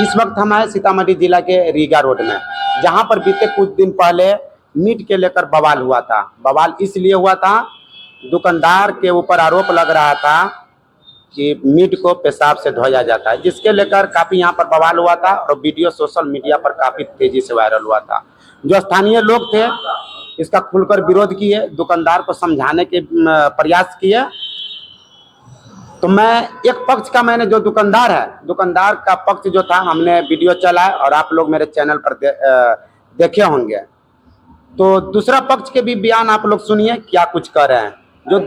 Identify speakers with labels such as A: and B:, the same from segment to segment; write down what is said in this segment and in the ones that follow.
A: इस वक्त हम हैं सीतामढ़ी जिला के रीगा रोड में, जहां पर बीते कुछ दिन पहले मीट के लेकर बवाल हुआ था। बवाल इसलिए हुआ था, दुकानदार के ऊपर आरोप लग रहा था कि मीट को पेशाब से धोया जाता है, जिसके लेकर काफ़ी यहाँ पर बवाल हुआ था और वीडियो सोशल मीडिया पर काफ़ी तेजी से वायरल हुआ था। जो स्थानीय लोग थे इसका खुलकर विरोध किए, दुकानदार को समझाने के प्रयास किए। तो मैं एक पक्ष का, मैंने जो दुकानदार है, दुकानदार का पक्ष जो था हमने वीडियो चलाया और आप लोग मेरे चैनल पर देखे होंगे। तो दूसरा पक्ष के भी बयान आप लोग सुनिए क्या कुछ कर रहे हैं। जो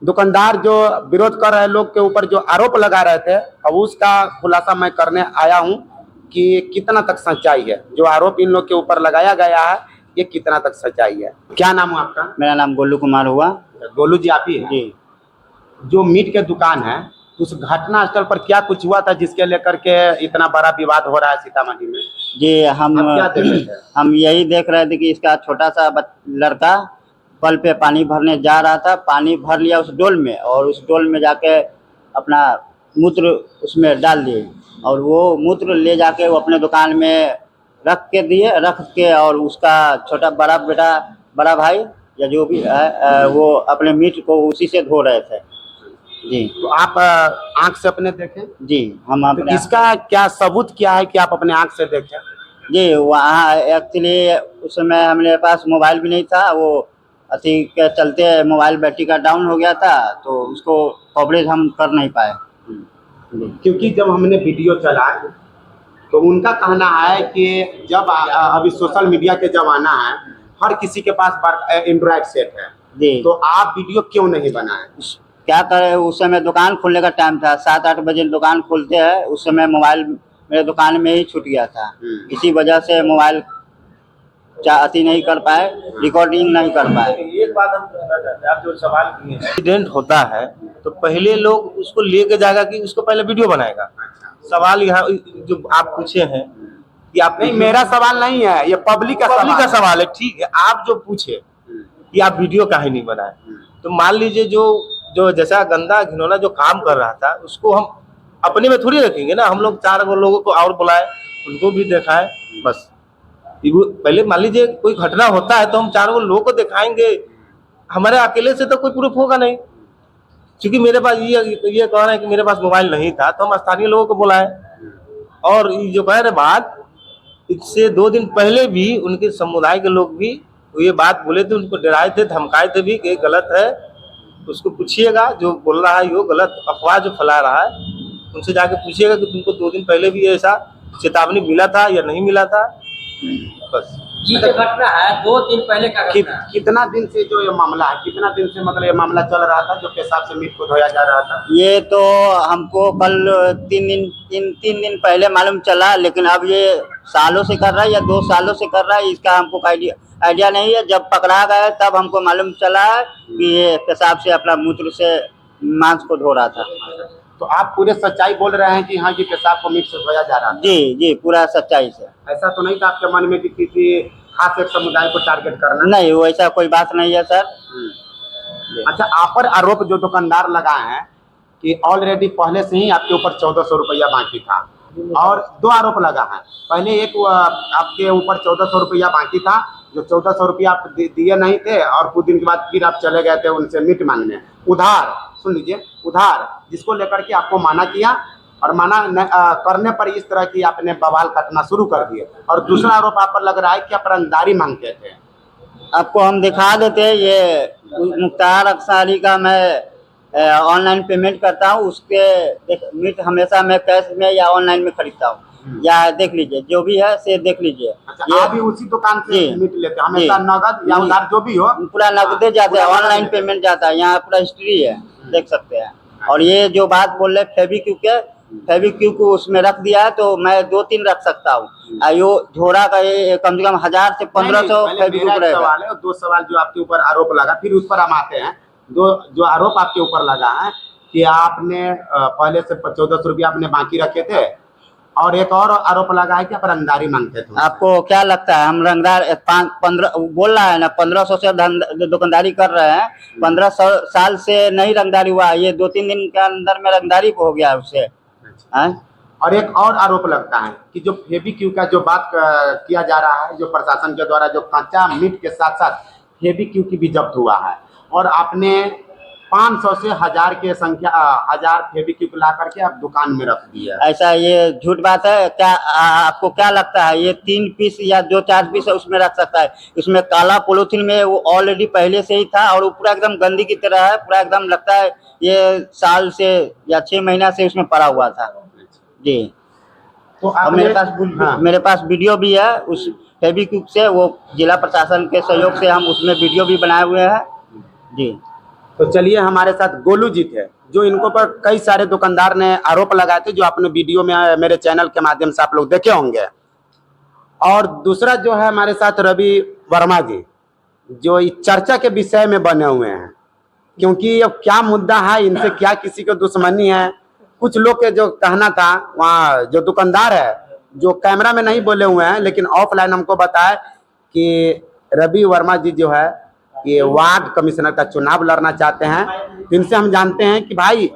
A: दुकानदार जो विरोध कर रहे लोग के ऊपर जो आरोप लगा रहे थे, अब उसका खुलासा मैं करने आया हूं कि कितना तक सच्चाई है। जो आरोप इन लोग के ऊपर लगाया गया है ये कितना तक सच्चाई है। क्या नाम है आपका?
B: मेरा नाम गोलू कुमार हुआ।
A: गोलू जी आप ही हैं?
B: जी।
A: जो मीट के दुकान है, उस घटना स्थल पर क्या कुछ हुआ था जिसके लेकर के इतना बड़ा विवाद हो रहा है सीतामढ़ी में?
B: जी
A: आप क्या देख रहे थे?
B: हम यही देख रहे थे कि इसका छोटा सा लड़का कल पे पानी भरने जा रहा था, पानी भर लिया उस डोल में और उस डोल में जाके अपना मूत्र उसमें डाल दिए और वो मूत्र ले जाके वो अपने दुकान में रख के और उसका बड़ा भाई या जो भी है वो अपने मीट को उसी से धो रहे थे। जी।
A: तो आप आंख से अपने देखें?
B: जी हम
A: तो इसका क्या सबूत क्या है कि आप अपने आंख से देखें?
B: जी, वहाँ एक्चुअली उस समय हमारे पास मोबाइल भी नहीं था, वो अति के चलते मोबाइल बैटरी का डाउन हो गया था तो उसको कवरेज हम कर नहीं पाए।
A: क्योंकि जब हमने वीडियो चलाया तो उनका कहना है कि जब अभी सोशल मीडिया के जमाना है, हर किसी के पास एंड्रॉइड सेट है
B: जी,
A: तो आप वीडियो क्यों नहीं बनाए?
B: क्या करें, उस समय दुकान खोलने का टाइम था, 7-8 बजे दुकान खोलते हैं, उस समय मोबाइल मेरे दुकान में ही छूट गया था। इसी वजह से मोबाइल अति नहीं कर पाए, रिकॉर्डिंग नहीं कर पाए।
C: एक बात हम आप जो सवाल किए हैं, एक्सीडेंट होता है तो पहले लोग उसको लेके जाएगा कि उसको पहले वीडियो बनाएगा। सवाल यहाँ जो आप पूछे हैं कि आप
A: नहीं, मेरा सवाल नहीं है, ये पब्लिक का
C: सवाल है। ठीक है, आप जो पूछे कि आप वीडियो काहे नहीं बनाए, तो मान लीजिए जो जैसा गंदा घिनौना जो काम कर रहा था उसको हम अपने में थोड़ी रखेंगे ना। हम लोग 4 लोगों को और बुलाए, उनको भी दिखाए। बस पहले मान लीजिए कोई घटना होता है तो हम 4 लोगों को दिखाएंगे, हमारे अकेले से तो कोई प्रूफ होगा नहीं। क्योंकि मेरे पास ये कह रहे हैं कि मेरे पास मोबाइल नहीं था तो हम स्थानीय लोगों को बुलाए। और ये जो कह रहे बात, इससे 2 दिन पहले भी उनके समुदाय के लोग भी ये बात बोले थे, उनको डराए थे, धमकाए थे भी कि गलत है। उसको पूछिएगा, जो बोल रहा है वो गलत अफवाह जो फैला रहा है, उनसे जाके पूछिएगा कि तुमको 2 दिन पहले भी ऐसा चेतावनी मिला था या नहीं मिला था। बस
D: ये जो घटना है 2 दिन पहले का घटना है।
A: कितना दिन से जो ये मामला है, कितना दिन से मतलब ये मामला चल रहा था जो पेशाब से मीट को धोया जा रहा था?
B: ये तो हमको कल 3 दिन पहले मालूम चला, लेकिन अब ये सालों से कर रहा है या 2 सालों से कर रहा है, इसका हमको आइडिया नहीं है। जब पकड़ा गया तब हमको मालूम चला है कि ये पेशाब से अपना मूत्र से मांस को धो रहा था।
A: तो आप पूरे सच्चाई बोल रहे हैं कि हाँ जी पेशाब को मीट से धोया जा रहा था?
B: जी जी, पूरा सच्चाई से।
A: ऐसा तो नहीं था आपके मन में कि किसी खास एक समुदाय को टारगेट करना?
B: नहीं, वैसा कोई बात नहीं है सर।
A: अच्छा, आप पर आरोप जो दुकानदार लगाए हैं कि ऑलरेडी पहले से ही आपके ऊपर 1400 रुपया बाकी था, और 2 आरोप लगा है। पहले एक आपके ऊपर 1400 रुपया बाकी था, जो 1400 रुपया आप दिए नहीं थे और कुछ दिन के बाद फिर आप चले गए थे उनसे मीट मांगने, उधार। सुन लीजिए, उधार, जिसको लेकर के आपको माना किया और माना करने पर इस तरह की आपने बवाल काटना शुरू कर दिए। और दूसरा आरोप आप पर लग रहा है कि आप रंगदारी मांगते थे।
B: आपको हम दिखा देते, ये मुख्तार अक्सारी का मैं ऑनलाइन पेमेंट करता हूँ, उसके मीट हमेशा मैं कैश में या ऑनलाइन में खरीदता हूँ, या देख लीजिए जो भी है से देख लीजिए।
A: अच्छा, आप भी उसी दुकान से मीट लेते हैं हमेशा? नगद या उधार जो भी हो?
B: पूरा नगदे जाता है, ऑनलाइन पेमेंट जाता है, यहाँ पूरा हिस्ट्री है, देख सकते हैं। और ये जो बात बोल रहे फेविक्विक को उसमें रख दिया है तो मैं 2-3 रख सकता हूँ। यो झोड़ा का ये कम से कम 1000 से 1500 फेविक्विक रहेगा।
A: 2 सवाल जो आपके ऊपर आरोप लगा, फिर उस पर हम आते हैं। 2 जो आरोप आपके ऊपर लगा है कि आपने पहले से 1400 रुपया आपने बाकी रखे थे, और एक और आरोप लगा है कि आप रंगदारी मांगते थे।
B: आपको क्या लगता है हम रंगदार 15 बोल रहा है ना, 1500 से दुकानदारी कर रहे हैं, 15 साल से नहीं रंगदारी हुआ, ये 2-3 दिन के अंदर में रंगदारी हो गया उससे।
A: और एक और आरोप लगता है कि जो फेविक्विक का जो बात किया जा रहा है, जो प्रशासन के द्वारा जो कच्चा मीट के साथ साथ फेविक्विक भी जब्त हुआ है, और आपने 500 से 1000 के संख्या 1000 फेविक्विक ला करके आप दुकान में रख दिया।
B: ऐसा ये झूठ बात है क्या? आपको क्या लगता है ये 3 पीस या 2-4 पीस है उसमें रख सकता है? इसमें काला पॉलीथिन में वो ऑलरेडी पहले से ही था और वो पूरा एकदम गंदी की तरह है, पूरा एकदम लगता है ये साल से या 6 महीना से उसमें पड़ा हुआ था जी।
A: तो
B: और
A: आपने
B: मेरे पास वीडियो भी है उस फेविक्विक से, वो जिला प्रशासन के सहयोग से हम उसमें वीडियो भी बनाए हुए हैं जी।
A: तो चलिए, हमारे साथ गोलू जी थे, जो इनको पर कई सारे दुकानदार ने आरोप लगाए थे, जो आपने वीडियो में मेरे चैनल के माध्यम से आप लोग देखे होंगे। और दूसरा जो है हमारे साथ रवि वर्मा जी, जो इस चर्चा के विषय में बने हुए हैं, क्योंकि अब क्या मुद्दा है, इनसे क्या किसी को दुश्मनी है। कुछ लोग के जो कहना था, वहाँ जो दुकानदार है जो कैमरा में नहीं बोले हुए हैं लेकिन ऑफलाइन हमको बताया कि रवि वर्मा जी जो है ये वार्ड कमिश्नर का चुनाव लड़ना चाहते हैं। तो इनसे हम जानते हैं कि भाई,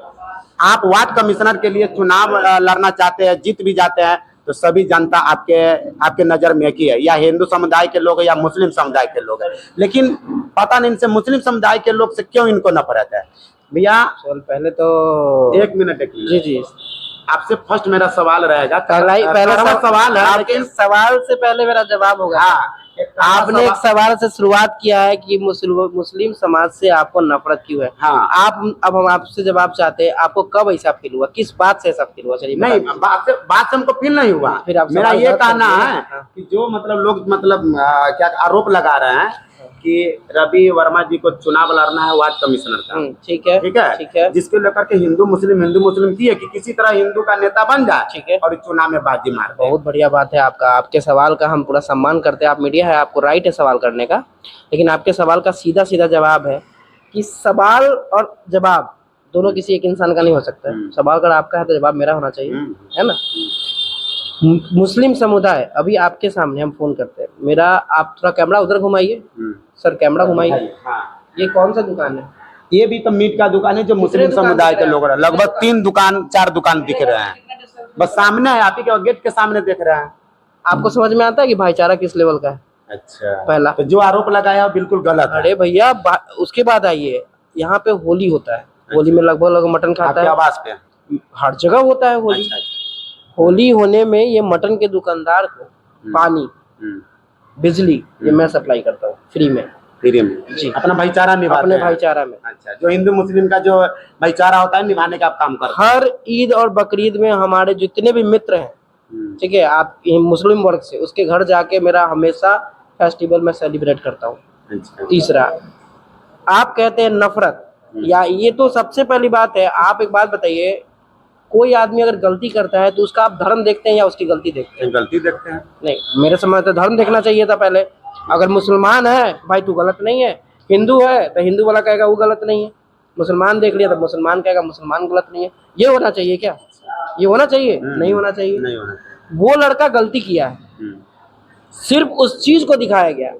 A: आप वार्ड कमिश्नर के लिए चुनाव लड़ना चाहते हैं, जीत भी जाते हैं, तो सभी जनता आपके नज़र में एक ही है, या हिंदू समुदाय के लोग हैं या मुस्लिम समुदाय के लोग हैं। लेकिन पता नहीं इनसे मुस्लिम समुदाय के लोग से क्यों इनको नफरत है। भैया
D: पहले तो
A: एक मिनट
D: जी जी,
A: आपसे फर्स्ट मेरा सवाल रहेगा,
D: पहला
A: सवाल है,
D: आपके सवाल से पहले मेरा जवाब होगा।
A: हाँ,
D: आपने एक सवाल से शुरुआत किया है कि मुस्लिम समाज से आपको नफरत क्यों है।
A: हाँ।
D: अब हम आपसे जवाब चाहते हैं, आपको कब ऐसा फील हुआ, किस बात से ऐसा फील हुआ? चलिए
A: नहीं, बात से हमको फील नहीं हुआ।
D: फिर आप
A: मेरा
D: सवाल
A: ये
D: गलत
A: कहना
D: कर दिए।
A: है
D: हाँ।
A: कि जो मतलब लोग क्या आरोप लगा रहे हैं कि रवि वर्मा जी को चुनाव लड़ना है वार्ड कमिश्नर का,
D: ठीक है
A: ठीक है, जिसके लेकर के हिंदू मुस्लिम की है कि किसी तरह हिंदू का नेता बन जाए,
D: ठीक है,
A: और इस चुनाव में बाजी मार दे।
D: बहुत बढ़िया बात है आपका। आपके सवाल का हम पूरा सम्मान करते हैं, आप मीडिया है, आपको राइट है सवाल करने का। लेकिन आपके सवाल का सीधा सीधा जवाब है कि सवाल और जवाब दोनों किसी एक इंसान का नहीं हो सकता है। सवाल अगर आपका है तो जवाब मेरा होना चाहिए, है ना। मुस्लिम समुदाय, अभी आपके सामने हम फोन करते हैं, मेरा आप थोड़ा कैमरा उधर घुमाइए सर, कैमरा घुमाइए।
A: हाँ।
D: ये कौन सा दुकान है?
A: ये भी तो मीट का दुकान है, जो मुस्लिम
D: दुकान
A: समुदाय
D: दिख
A: के
D: रहे
A: लोग हैं। लगभग 4 दुकान दिख रहे हैं, बस सामने है, आप ही के गेट के सामने देख रहे हैं।
D: आपको समझ में आता है कि भाईचारा किस लेवल का है?
A: अच्छा,
D: पहला
A: तो जो आरोप लगाया बिल्कुल गलत है।
D: अरे भैया, उसके बाद आइए, यहाँ पे होली होता है, होली में लगभग मटन खाता
A: आपके
D: है,
A: आवाज पे
D: हर जगह होता है होली। होली होने में ये मटन के दुकानदार को पानी, बिजली ये मैं सप्लाई करता हूँ फ्री में जी,
A: अपना भाईचारा निभाते
D: अपने
A: हैं।
D: भाईचारा में।
A: अच्छा, जो हिंदू मुस्लिम का जो भाईचारा होता है निभाने का आप काम करते हैं।
D: हर ईद और बकरीद में हमारे जितने भी मित्र हैं, ठीक है, आप मुस्लिम वर्ग से, उसके घर जाके मेरा हमेशा फेस्टिवल में सेलिब्रेट करता हूँ।
A: अच्छा।
D: तीसरा, आप कहते हैं नफरत, या ये तो सबसे पहली बात है। आप एक बात बताइए, कोई आदमी अगर गलती करता है तो उसका आप धर्म देखते हैं या उसकी गलती देखते हैं?
A: गलती देखते हैं।
D: नहीं, मेरे समझ तो धर्म देखना चाहिए था पहले। अगर मुसलमान है भाई तू गलत नहीं है, हिंदू है तो हिंदू वाला कहेगा वो गलत नहीं है, मुसलमान देख लिया तो मुसलमान कहेगा मुसलमान गलत नहीं है। ये होना चाहिए क्या? ये होना चाहिए? नहीं होना चाहिए।
A: नहीं होना चाहिए।
D: वो लड़का गलती किया है, सिर्फ उस चीज को दिखाया गया।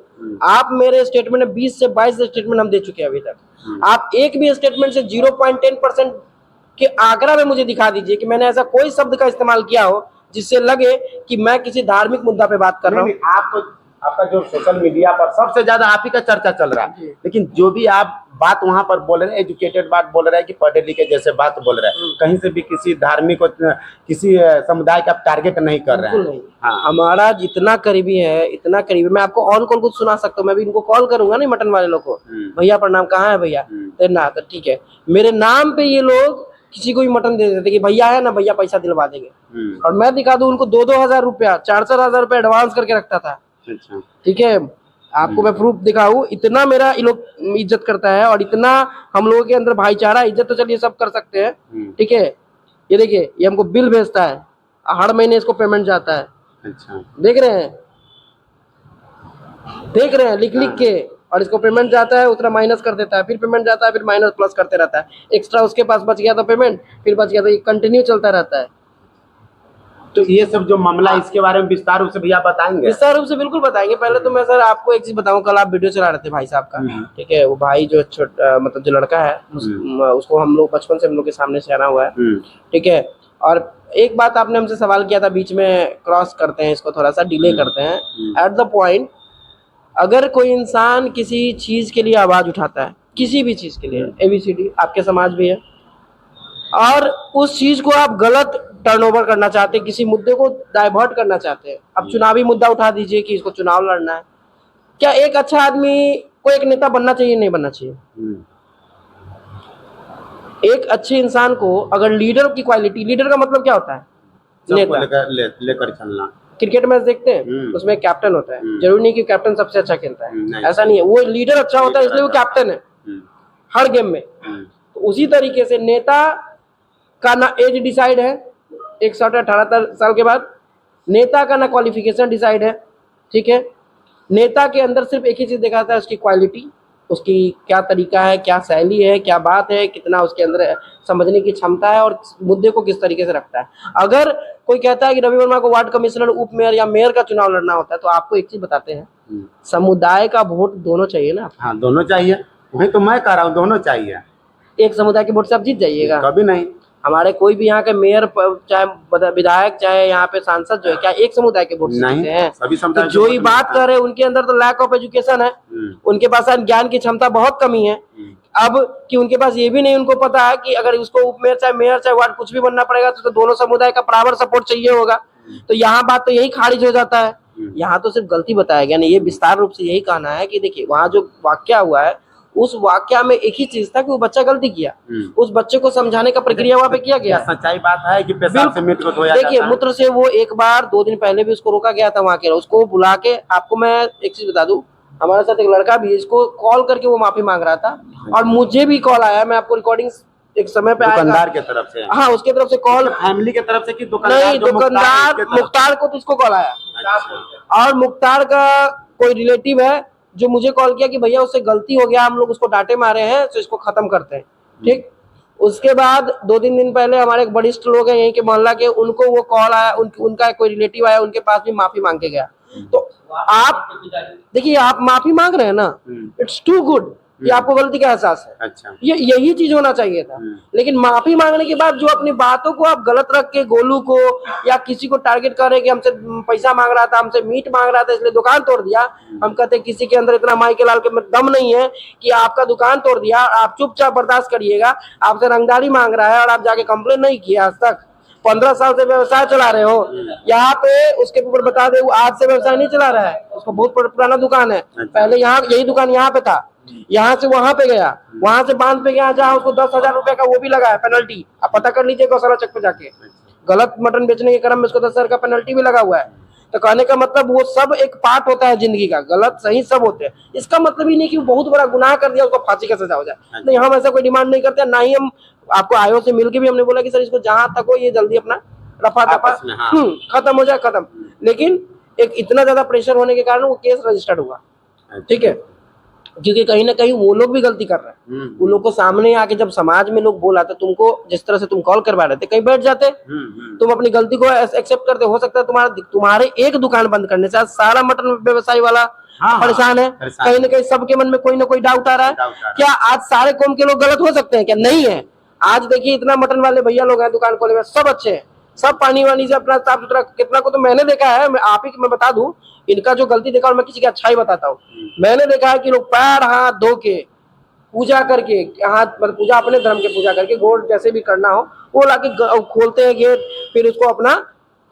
D: आप मेरे स्टेटमेंट में 20 से 22 स्टेटमेंट हम दे चुके हैं अभी तक। आप एक भी स्टेटमेंट से 0.10% के आंकड़ा में मुझे दिखा दीजिए कि मैंने ऐसा कोई शब्द का इस्तेमाल किया हो जिससे लगे कि मैं किसी धार्मिक मुद्दा पे बात कर रहा हूँ।
A: आपका जो सोशल मीडिया पर सबसे ज्यादा आप ही का चर्चा चल रहा है, लेकिन जो भी आप बात वहाँ पर बोल रहे हैं, एजुकेटेड बात बोल रहे हैं कि पढ़े लिखे जैसे बात बोल रहे हैं, कहीं से भी किसी धार्मिक किसी समुदाय का टारगेट नहीं कर रहे हैं।
D: हाँ। हमारा जितना करीबी है इतना करीबी, मैं आपको ऑन कॉल कुछ सुना सकता हूँ, मैं भी इनको कॉल करूंगा नहीं मटन वाले लोग को, भैया प्रणाम, कहाँ है भैया तेरा, तो ठीक है, मेरे नाम पे ये लोग किसी को भी मटन दे देते कि भैया है ना, भैया पैसा दिलवा देंगे, और मैं दिखा दूं उनको 2-2 हजार रुपया 4-4 हजार रुपया एडवांस करके रखता था। ठीक है, आपको मैं प्रूफ दिखाऊं, इतना मेरा ये लोग इज्जत करता है, और इतना हम लोगों के अंदर भाईचारा, इज्जत तो चलिए सब कर सकते हैं, ठीक है। ये देखिए, ये हमको बिल भेजता है, हर महीने इसको पेमेंट जाता है। अच्छा, देख रहे हैं लिख लिख के, और इसको पेमेंट जाता है, उतना माइनस कर देता है, फिर पेमेंट जाता है, फिर माइनस प्लस करते रहता है। एक्स्ट्रा उसके पास बच गया तो पेमेंट, फिर बच गया तो ये कंटिन्यू चलता रहता है।
A: तो ये सब जो मामला, इसके बारे में विस्तार रूप से भैया बताएंगे?
D: विस्तार रूप से बिल्कुल बताएंगे। पहले तो मैं सर आपको एक चीज बताऊं, कल आप वीडियो चला रहे थे भाई साहब का, ठीक है, वो भाई जो मतलब जो लड़का है उसको हम लोग बचपन से हम लोग के सामने से आना हुआ है, ठीक है, और एक बात आपने हमसे सवाल किया था, बीच में क्रॉस करते हैं इसको, थोड़ा सा डिले करते हैं। एट द पॉइंट, अगर कोई इंसान किसी चीज के लिए आवाज उठाता है, किसी भी चीज के लिए, ABCD आपके समाज भी है, और उस चीज को आप गलत टर्नओवर करना चाहते हैं, किसी मुद्दे को डाइवर्ट करना चाहते हैं, अब चुनावी मुद्दा उठा दीजिए कि इसको चुनाव लड़ना है, क्या एक अच्छा आदमी को एक नेता बनना चाहिए, नहीं बनना चाहिए? एक अच्छे इंसान को अगर लीडर की क्वालिटी, लीडर का मतलब क्या होता है?
A: सबको
D: नेता।
A: लेकर चलना।
D: क्रिकेट मैच देखते हैं, उसमें एक कैप्टन होता है, जरूरी नहीं कि कैप्टन सबसे अच्छा खेलता है,
A: नहीं।
D: ऐसा नहीं है, वो लीडर अच्छा होता है इसलिए वो कैप्टन है हर गेम में। तो उसी तरीके से नेता का ना एज डिसाइड है, 18 साल के बाद, नेता का ना क्वालिफिकेशन डिसाइड है, ठीक है। नेता के अंदर सिर्फ एक ही चीज देखा जाता है, उसकी क्वालिटी, उसकी क्या तरीका है, क्या शैली है, क्या बात है, कितना उसके अंदर समझने की क्षमता है और मुद्दे को किस तरीके से रखता है। अगर कोई कहता है कि रवि वर्मा को वार्ड कमिश्नर, उप मेयर या मेयर का चुनाव लड़ना होता है, तो आपको एक चीज बताते हैं, समुदाय का वोट दोनों चाहिए ना।
A: हाँ, दोनों चाहिए, वही तो मैं कह रहा हूँ, दोनों चाहिए।
D: एक समुदाय के वोट से आप जीत जाइएगा?
A: कभी नहीं।
D: हमारे कोई भी यहाँ के मेयर, चाहे विधायक, चाहे यहाँ पे सांसद जो है, क्या एक समुदाय के वोट से
A: नहीं,
D: जीते हैं?
A: सभी
D: तो
A: समुदाय
D: जो ही बात कर रहे हैं उनके अंदर तो लैक ऑफ एजुकेशन है, उनके पास ज्ञान की क्षमता बहुत कमी है। अब कि उनके पास ये भी नहीं उनको पता है कि अगर उसको उप मेयर चाहे मेयर चाहे वार्ड कुछ भी बनना पड़ेगा तो दोनों समुदाय का बराबर सपोर्ट चाहिए होगा। तो यहाँ बात तो यही खारिज हो जाता है। यहाँ तो सिर्फ गलती बताया गया, नहीं, ये विस्तार रूप से यही कहना है कि देखिए वहाँ जो वाक्या हुआ है, उस वाक्या में एक ही चीज था कि वो बच्चा गलती किया, उस बच्चे को समझाने का प्रक्रिया वहाँ पे किया गया।
A: सच्चाई बात है कि पेशाब से मीट को धोया
D: देखिए,
A: जाता है।
D: मूत्र से वो एक बार 2 दिन पहले भी उसको रोका गया था वहाँ के, उसको बुला के, आपको मैं एक चीज बता दूं, हमारे साथ एक लड़का भी, इसको कॉल करके वो माफी मांग रहा था, और मुझे भी कॉल आया, मैं आपको रिकॉर्डिंग एक समय पे आएगा,
A: दुकानदार के तरफ से,
D: हाँ उसके तरफ से कॉल,
A: फैमिली के तरफ से कि
D: नहीं, दुकानदार मुख्तार को तो इसको कॉल आया, और मुख्तार का कोई रिलेटिव है जो मुझे कॉल किया कि भैया उससे गलती हो गया, हम लोग उसको डांटे मारे हैं, तो इसको खत्म करते हैं, ठीक। उसके बाद 2-3 दिन पहले हमारे एक वरिष्ठ लोग हैं यहीं के मोहल्ला के, उनको वो कॉल आया, उनका कोई रिलेटिव आया, उनके पास भी माफी मांग के गया। तो आप देखिए, आप माफी मांग रहे हैं ना, इट्स टू गुड, ये आपको गलती का एहसास है।
A: अच्छा,
D: ये यही चीज होना चाहिए था। लेकिन माफी मांगने के बाद जो अपनी बातों को आप गलत रख के गोलू को या किसी को टारगेट कर रहे कि हमसे पैसा मांग रहा था, हमसे मीट मांग रहा था इसलिए दुकान तोड़ दिया, हम कहते किसी के अंदर इतना माई के लाल के दम नहीं है कि आपका दुकान तोड़ दिया, आप चुपचाप बर्दाश्त करिएगा, आपसे रंगदारी मांग रहा है और आप जाके कंप्लेन नहीं किया आज तक, 15 साल से व्यवसाय चला रहे हो यहाँ पे। उसके ऊपर बता दे, वो आज से व्यवसाय नहीं चला रहा है, उसका बहुत पुराना दुकान है, पहले यहाँ यही दुकान यहाँ पे था, यहाँ से वहां पे गया, वहां से बांध पे गया, जहाँ उसको 10,000 रुपए का वो भी लगा है पेनल्टी, आप पता कर लीजिए गौशाला चक पे जाके, गलत मटन बेचने के क्रम में उसको 10,000 का पेनल्टी भी लगा हुआ है। तो कहने का मतलब वो सब एक पार्ट होता है जिंदगी का, गलत सही सब होते हैं। इसका मतलब ही नहीं कि वो बहुत बड़ा गुनाह कर दिया उसको फांसी का सजा हो जाए, नहीं, हम ऐसा कोई डिमांड नहीं करते, ना ही हम आपको आयोग से मिलकर भी हमने बोला कि सर इसको जहां तक हो ये जल्दी अपना रफा दफा खत्म हो जाए, खत्म। लेकिन एक इतना ज्यादा प्रेशर होने के कारण वो केस रजिस्टर्ड हुआ, ठीक है, क्योंकि कहीं ना कहीं वो लोग भी गलती कर रहे हैं। उन लोग को सामने आके जब समाज में लोग बोला, तो तुमको जिस तरह से तुम कॉल करवा रहे थे, कहीं बैठ जाते, तुम अपनी गलती को एक्सेप्ट करते। हो सकता है तुम्हारे एक दुकान बंद करने से आज सारा मटन व्यवसायी वाला परेशान है, कहीं ना कहीं सबके मन में कोई ना कोई डाउट आ रहा है। क्या आज सारे कौम के लोग गलत हो सकते हैं? क्या नहीं है। आज देखिए इतना मटन वाले भैया लोग हैं दुकान खोले हुए, सब अच्छे हैं, सब पानी वानी से अपना साफ सुथरा, कितना को तो मैंने देखा है, मैं आप ही मैं बता दूं, इनका जो गलती देखा, और मैं किसी की अच्छाई बताता हूँ, मैंने देखा है कि लोग पैर हाथ धो के पूजा करके, हाथ पूजा अपने धर्म के पूजा करके, गोड़ जैसे भी करना हो वो लाके खोलते हैं गेट, फिर उसको अपना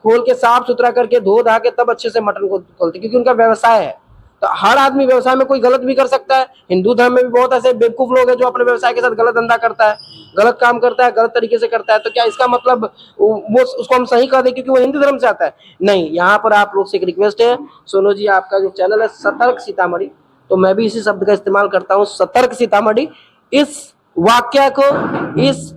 D: खोल के साफ सुथरा करके धो धा के तब अच्छे से मटन को खोलते, क्योंकि उनका व्यवसाय है। तो हर आदमी व्यवसाय में कोई गलत भी कर सकता है। हिंदू धर्म में भी बहुत ऐसे बेवकूफ लोग हैं जो अपने व्यवसाय के साथ गलत धंधा करता है, गलत काम करता है, गलत तरीके से करता है। तो क्या इसका मतलब वो उसको हम सही कह दें क्योंकि वो हिंदू धर्म से आता है? नहीं। यहाँ पर आप लोग से एक रिक्वेस्ट है, सोनू जी आपका जो चैनल है सतर्क सीतामढ़ी, तो मैं भी इसी शब्द का इस्तेमाल करता हूँ, सतर्क सीतामढ़ी। इस वाक्य को, इस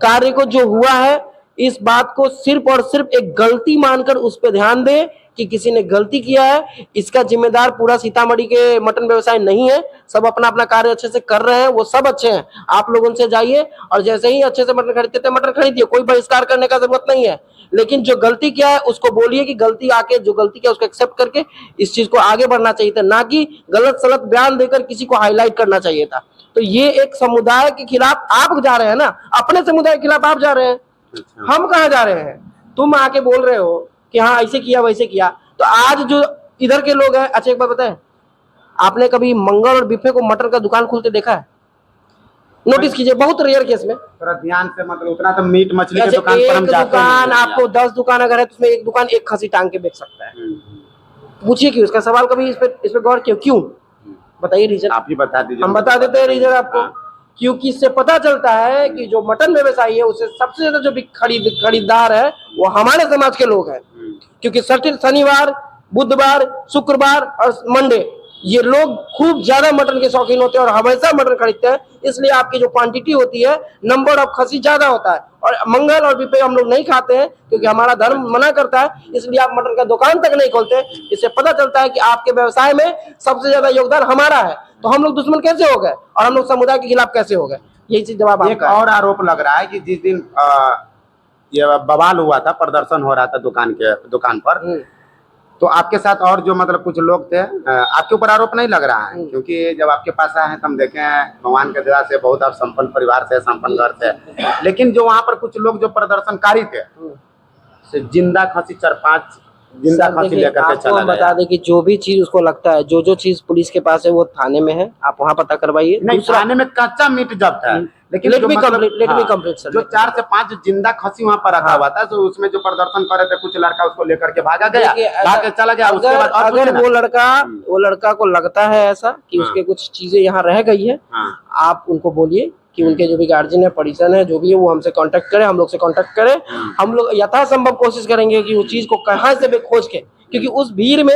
D: कार्य को जो हुआ है, इस बात को सिर्फ और सिर्फ एक गलती मानकर उस पर ध्यान दे कि किसी ने गलती किया है। इसका जिम्मेदार पूरा सीतामढ़ी के मटन व्यवसाय नहीं है, सब अपना अपना कार्य अच्छे से कर रहे हैं, वो सब अच्छे हैं। आप लोग उनसे जाइए और जैसे ही अच्छे से मटन खरीदते थे मटन खरीदिए, कोई बहिष्कार करने का जरूरत नहीं है। लेकिन जो गलती किया है उसको बोलिए कि गलती आके जो गलती किया उसको एक्सेप्ट करके इस चीज को आगे बढ़ना चाहिए था, ना कि गलत सलत बयान देकर किसी को हाईलाइट करना चाहिए था। तो ये एक समुदाय के खिलाफ आप जा रहे हैं ना, अपने समुदाय के खिलाफ आप जा रहे हैं।
A: अच्छा।
D: हम कहाँ जा रहे हैं? तुम आके बोल रहे हो कि हाँ ऐसे किया वैसे किया। तो आज जो इधर के लोग हैं, अच्छा एक बात बताएं, आपने कभी मंगल और बिफे को मटन का दुकान खुलते देखा है? नोटिस कीजिए, बहुत रेयर केस में।
A: थोड़ा ध्यान से, मतलब उतना तो मीट मछली के
D: जैसे
A: दुकान पर हम
D: एक
A: जाते
D: दुकान
A: नहीं हैं।
D: आपको 10 दुकान अगर है तो उसमें एक दुकान एक खसी टांग के बेच सकता है। पूछिए क्यों, इसका सवाल कभी इस पे गौर क्यों बताइए रीजन।
A: आप ही बता दीजिए।
D: हम बता देते हैं रीजन आपको।
A: हाँ।
D: क्योंकि इससे पता चलता है कि जो मटन व्यवसायी है उसे सबसे ज्यादा जो खरीदार है वो हमारे समाज के लोग हैं। क्योंकि शनिवार, बुधवार, शुक्रवार और मंडे ये लोग खूब ज्यादा मटन के शौकीन होते हैं और हमेशा मटन खरीदते हैं। इसलिए आपकी जो क्वांटिटी होती है, नंबर ऑफ खसी ज्यादा होता है। और मंगल और बिफे हम लोग नहीं खाते हैं क्योंकि हमारा धर्म मना करता है, इसलिए आप मटन का दुकान तक नहीं खोलते। इससे पता चलता है कि आपके व्यवसाय में सबसे ज्यादा योगदान हमारा है। तो हम लोग दुश्मन कैसे हो गए और हम लोग समुदाय के खिलाफ कैसे हो गए? यही चीज जवाब
A: एक और आरोप लग रहा है कि जिस दिन ये बवाल हुआ था, प्रदर्शन हो रहा था दुकान पर, तो आपके साथ और जो मतलब कुछ लोग थे, आपके ऊपर आरोप नहीं लग रहा है क्योंकि जब आपके पास आए हैं तो हम देखे हैं भगवान के दया से बहुत आप संपन्न परिवार से, संपन्न घर से, लेकिन जो वहाँ पर कुछ लोग जो प्रदर्शनकारी थे से जिंदा खसी 4-5 जिंदा खसी लेकर के चला गया।
D: बता दें कि जो भी चीज उसको लगता है, जो चीज पुलिस के पास है वो थाने में है, आप वहाँ पता करवाइए।
A: नहीं, थाने में कच्चा मीट जब्त है, लेकिन
D: लेट मी
A: हाँ,
D: कंप्लीट सर।
A: जो 4 से 5 जिंदा खसी वहाँ पर रखा हुआ था, तो उसमें जो प्रदर्शन कर रहे थे कुछ लड़का उसको लेकर के भागा गया, भाग के चला गया। उसके बाद
D: अगर वो लड़का को लगता है ऐसा कि उसके कुछ चीजें यहाँ रह गई है, आप उनको बोलिए कि उनके जो भी गार्जियन है, परिजन है, जो भी है वो हमसे कांटेक्ट करें, हम लोग से कांटेक्ट करें। हम लोग यथासंभव कोशिश करेंगे कि उस चीज को कहाँ से भी खोज के, क्योंकि उस भीड़ में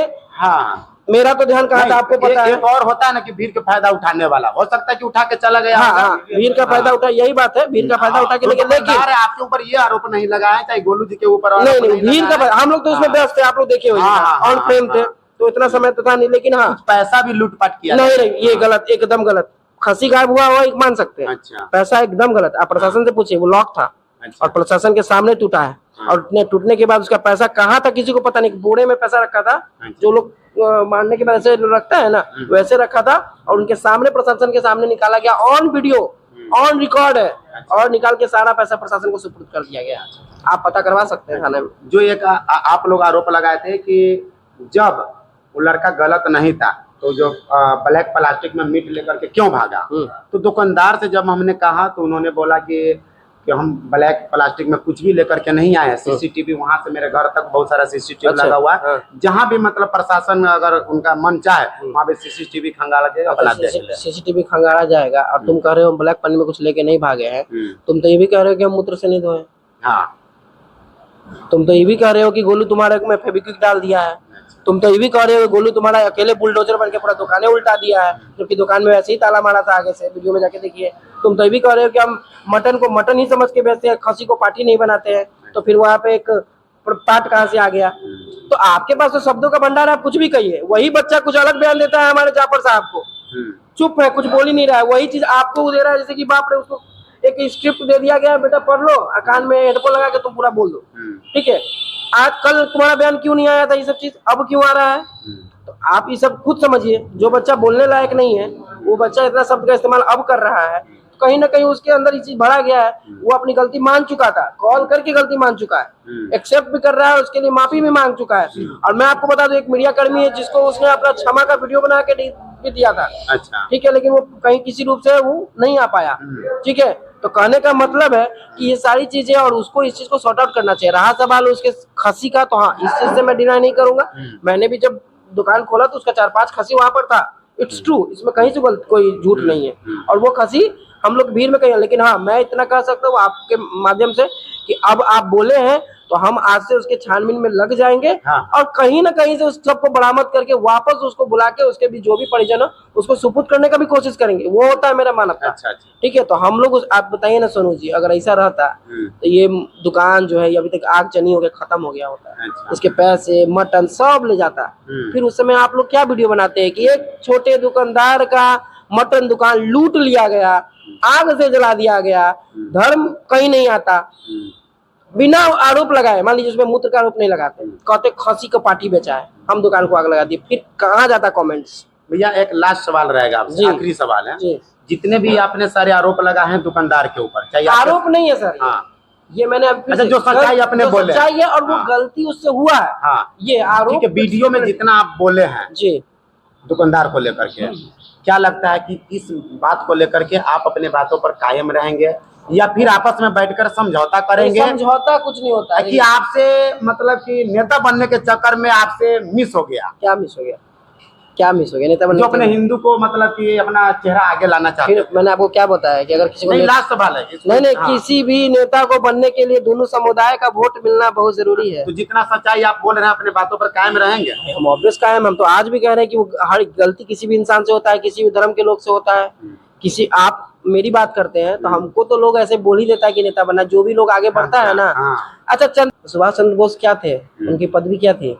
D: मेरा तो ध्यान कहाँ था आपको पता है।
A: एक और होता है ना कि भीड़ का फायदा उठाने वाला, हो सकता है कि उठा के चला गया।
D: हाँ, भीड़ का फायदा उठा, यही बात है, भीड़ का फायदा उठा के। लेकिन
A: आपके ऊपर ये आरोप नहीं लगा है, चाहे गोलू जी के ऊपर
D: नहीं, भीड़ का, हम लोग तो उसमें व्यस्त थे, आप लोग देखे हुए ऑन फ्रेम थे, तो इतना समय तो था नहीं। लेकिन हाँ,
A: पैसा भी लूटपाट किया।
D: नहीं, ये गलत, एकदम गलत। खसी गायब हुआ एक मान सकते हैं।
A: अच्छा।
D: पैसा एकदम गलत। आप प्रशासन से पूछिए, वो लॉक था और प्रशासन के सामने टूटा है, और टूटने के बाद उसका पैसा कहाँ था किसी को पता नहीं। बोरे में पैसा रखा था, जो लोग मारने के बाद ऐसे रखता है ना, वैसे रखा था, और उनके सामने, प्रशासन के सामने निकाला गया, ऑन वीडियो, ऑन रिकॉर्ड है, और निकाल के सारा पैसा प्रशासन को सुपुर्द कर दिया गया। आप पता करवा सकते हैं थाने में।
A: जो एक आप लोग आरोप लगाए थे कि जब वो लड़का गलत नहीं था तो जो ब्लैक प्लास्टिक में मीट लेकर के क्यों भागा, तो दुकानदार से जब हमने कहा तो उन्होंने बोला कि हम ब्लैक प्लास्टिक में कुछ भी लेकर के नहीं आए। सीसीटीवी वहां से मेरे घर तक बहुत सारा सीसीटीवी लगा हुआ है, जहां भी मतलब प्रशासन अगर उनका मन चाहे वहां पे सीसीटीवी खंगाला जाएगा,
D: सीसीटीवी खंगाला जाएगा। और तुम कह रहे हो ब्लैक पन्नी में कुछ लेके नहीं भागे हैं, तुम तो ये भी कह रहे हो कि हम मूत्र से नहीं धोए।
A: हाँ,
D: तुम तो ये भी कह रहे हो कि गोलू तुम्हारे में फेविक्विक डाल दिया है। तुम तो ये भी कह रहे हो गोलू तुम्हारा अकेले बुलडोजर बन के पूरा दुकानें उल्टा दिया है, जबकि दुकान में वैसे ही ताला मारा था आगे से, वीडियो में जाके देखिए। तुम तो ये भी कह रहे हो कि हम मटन को मटन ही समझ के बेचते हैं, खसी को पार्टी नहीं बनाते हैं, तो फिर वहाँ पे एक पार्ट कहाँ से आ गया? तो आपके पास तो शब्दों का भंडार है, आप कुछ भी कहिए। वही बच्चा कुछ अलग बयान देता है हमारे जाफर साहब को, चुप है, कुछ बोल ही नहीं रहा है, वही चीज आपको दे रहा है। जैसे कि बाप रे, उसको एक स्क्रिप्ट दे दिया गया, बेटा पढ़ लो, कान में हेडफोन लगा के तुम पूरा बोल दो, ठीक है। आज कल तुम्हारा बयान क्यों नहीं आया था, ये सब चीज अब क्यों आ रहा है? तो आप ये सब खुद समझिए। जो बच्चा बोलने लायक नहीं है, वो बच्चा इतना शब्द का इस्तेमाल अब कर रहा है, तो कहीं ना कहीं उसके अंदर ये चीज भरा गया है। वो अपनी गलती मान चुका था, कॉल करके गलती मान चुका है, एक्सेप्ट भी कर रहा है, उसके लिए माफी भी मांग चुका है। और मैं आपको बता दूं, एक मीडिया कर्मी है जिसको उसने अपना क्षमा का वीडियो बना के भी दिया था, ठीक है, लेकिन वो कहीं किसी रूप से वो नहीं आ पाया, ठीक है। तो कहने का मतलब है कि ये सारी चीजें, और उसको इस चीज को सॉर्ट आउट करना चाहिए। रहा सवाल उसके खसी का, तो हाँ, इस चीज से मैं डिनाई नहीं करूंगा। मैंने भी जब दुकान खोला तो उसका 4-5 खसी वहां पर था, इट्स ट्रू, इसमें कहीं से कोई झूठ नहीं है। और वो खसी हम लोग भीड़ में कहीं, लेकिन हाँ, मैं इतना कह सकता हूँ आपके माध्यम से कि अब आप बोले हैं तो हम आज से उसके छानबीन में लग जाएंगे, और कहीं ना कहीं से उस सबको बरामद करके वापस उसको बुला के उसके भी जो भी परिजन हो उसको सुपुर्द करने का भी कोशिश करेंगे। वो होता है मेरा मानना।
A: अच्छा,
D: ठीक है, तो हम लोग आप बताइए ना सोनू जी, अगर ऐसा रहता तो ये दुकान जो है अभी तक आग चनी हो गया, खत्म हो गया होता है। इसके पैसे, मटन सब ले जाता। फिर उस समय आप लोग क्या वीडियो बनाते हैं कि एक छोटे दुकानदार का मटन दुकान लूट लिया गया, आग से जला दिया गया, धर्म कहीं नहीं आता, बिना आरोप लगाए। मान लीजिए उसमें मूत्र का आरोप नहीं लगाते, कहते खसी का पार्टी बेचा है, हम दुकान को आग लगा दी, फिर कहाँ जाता कमेंट्स?
A: भैया एक लास्ट सवाल रहेगा आपसे, आखिरी सवाल है।
D: जी।
A: जितने भी आपने सारे आरोप लगाए हैं दुकानदार के ऊपर, चाहे
D: आरोप नहीं है सर,
A: हाँ,
D: ये मैंने अभी फिर
A: अच्छा,
D: से-
A: जो सच्चाई अपने
D: जो
A: बोले।
D: सच्चाई है और वो
A: हाँ।
D: गलती उससे हुआ है।
A: हाँ
D: ये आरोप
A: ठीक है, वीडियो में जितना आप बोले हैं
D: जी
A: दुकानदार को लेकर के, क्या लगता है कि इस बात को लेकर के आप अपने बातों पर कायम रहेंगे या फिर आपस में बैठकर समझौता करेंगे
D: समझौता कुछ नहीं होता है
A: कि आपसे मतलब कि नेता बनने के चक्कर में आपसे मिस हो गया,
D: क्या मिस हो गया, क्या मिस हो गया नेता बनने
A: जो
D: के
A: अपने
D: लिए?
A: हिंदू को मतलब कि अपना चेहरा आगे लाना चाहते
D: फिर
A: हैं?
D: मैंने आपको क्या बताया कि अगर किसी को
A: नहीं,
D: नेता-
A: लास्ट सवाल है इसमें।
D: नहीं नहीं
A: हाँ।
D: किसी भी नेता को बनने के लिए दोनों समुदाय का वोट मिलना बहुत जरूरी है।
A: तो जितना सच्चाई आप बोल रहे हैं अपने बातों पर कायम रहेंगे।
D: हम ऑब्वियस कायम, हम तो आज भी कह रहे हैं कि वो हर गलती किसी भी इंसान से होता है, किसी भी धर्म के लोग से होता है। किसी आप मेरी बात करते हैं तो हमको तो लोग ऐसे बोल ही देता है कि नेता बनना, जो भी लोग आगे बढ़ता है ना।
A: हाँ।
D: अच्छा सुभाष चंद्र बोस क्या थे, उनकी पदवी क्या थी,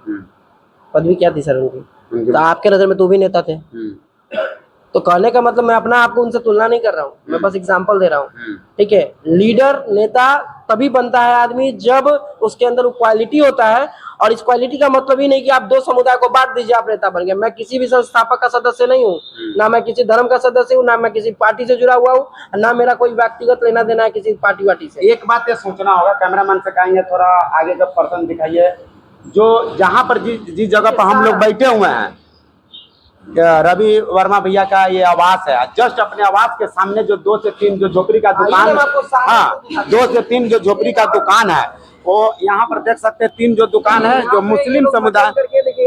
D: पदवी क्या थी सर उनकी? तो आपके नजर में तो भी नेता थे। तो कहने का मतलब मैं अपना आपको उनसे तुलना नहीं कर रहा हूँ, मैं बस एग्जांपल दे रहा हूँ। ठीक है, लीडर नेता तभी बनता है आदमी जब उसके अंदर क्वालिटी होता है। और इस क्वालिटी का मतलब ही नहीं कि आप दो समुदाय को बांट दीजिए आप नेता बन गए। मैं किसी भी संस्थापक का सदस्य नहीं हूँ, ना मैं किसी धर्म का सदस्य हूँ, ना मैं किसी पार्टी से जुड़ा हुआ हूँ, ना मेरा कोई व्यक्तिगत लेना देना है किसी पार्टी वार्टी से।
A: एक बात ये सोचना होगा, कैमरामैन से कहेंगे थोड़ा आगे का पर्सन दिखाइए, जो जहाँ पर जिस जगह पर हम लोग बैठे हुए हैं, रवि वर्मा भैया का ये आवास है। जस्ट अपने आवास के सामने जो 2 से 3 जो झोपड़ी का दुकान,
D: हम आपको सामने
A: हाँ 2 से 3 जो झोपड़ी का दुकान है, वो यहाँ पर देख सकते हैं 3 जो दुकान है जो मुस्लिम समुदाय।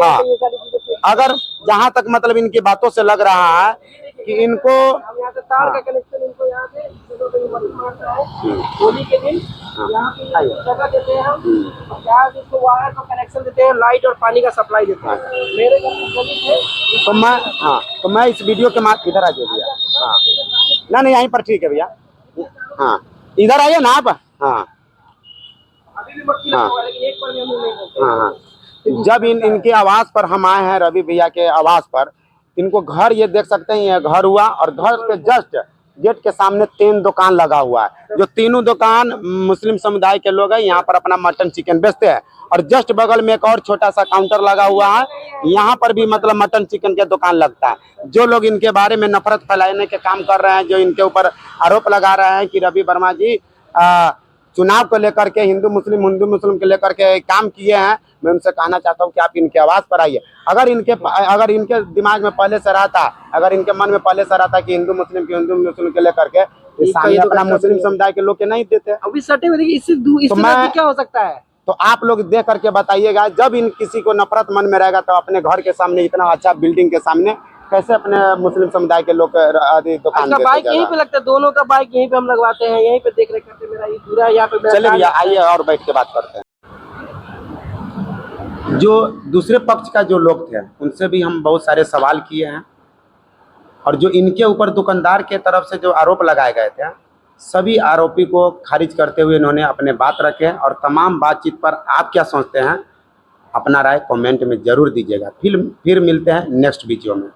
A: हाँ, अगर जहाँ तक मतलब इनकी बातों से लग रहा है कि इनको
D: यहाँ से तार का कनेक्शन इनको यहाँ से जगह पे मशीन मारता है, होली के दिन यहाँ पे जगह देते हैं हम, यहाँ से इसको वायर का कनेक्शन देते हैं, लाइट और पानी का सप्लाई देते हैं। मेरे घर में गली है,
A: तो मैं, हाँ तो मैं इस वीडियो के माध्यम इधर आ जाइए भैया। हाँ नहीं यहीं पर ठीक है भैया। हाँ इधर आइए ना आप। हाँ
D: अभी भी मक्खी लगा हुआ है, लेकिन एक बार भी हम नहीं करते।
A: हाँ जब इनके आवास पर हम आए हैं, रवि भैया के आवास पर, इनको घर ये देख सकते हैं, ये घर हुआ और घर के जस्ट गेट के सामने 3 दुकान लगा हुआ है, जो तीनों दुकान मुस्लिम समुदाय के लोग हैं। यहाँ पर अपना मटन चिकन बेचते हैं और जस्ट बगल में एक और छोटा सा काउंटर लगा हुआ है, यहाँ पर भी मतलब मटन चिकन के दुकान लगता है। जो लोग इनके बारे में नफरत फैलाने के काम कर रहे हैं, जो इनके ऊपर आरोप लगा रहे हैं कि रवि वर्मा जी चुनाव को लेकर के हिंदू मुस्लिम को लेकर के काम किए हैं, मैं उनसे कहना चाहता हूं कि आप इनके आवाज पर आइए। अगर इनके दिमाग में पहले से रहता, अगर इनके मन में पहले से रहता कि हिंदू मुस्लिम के लेकर के सामने अपना मुस्लिम समुदाय के लोग के नहीं देते।
D: अभी सटे हुए देखिए, इससे क्या हो सकता है?
A: तो आप लोग देख करके बताइएगा, जब इन किसी को नफरत मन में रहेगा तो अपने घर के सामने इतना अच्छा बिल्डिंग के सामने कैसे अपने मुस्लिम समुदाय के लोग दुकान
D: अच्छा बाइक यहीं पे लगता है, दोनों का बाइक यहीं पे हम लगवाते हैं, यहीं पे देख रेख करते हैं। मेरा ये पूरा यहाँ पे
A: चलिए भैया आइए और बैठ के बात करते हैं। जो दूसरे पक्ष का जो लोग थे उनसे भी हम बहुत सारे सवाल किए हैं और जो इनके ऊपर दुकानदार के तरफ से जो आरोप लगाए गए थे, सभी आरोपी को खारिज करते हुए इन्होंने अपने बात रखे और तमाम बातचीत पर आप क्या सोचते हैं अपना राय कमेंट में जरूर दीजिएगा। फिर मिलते हैं नेक्स्ट वीडियो में।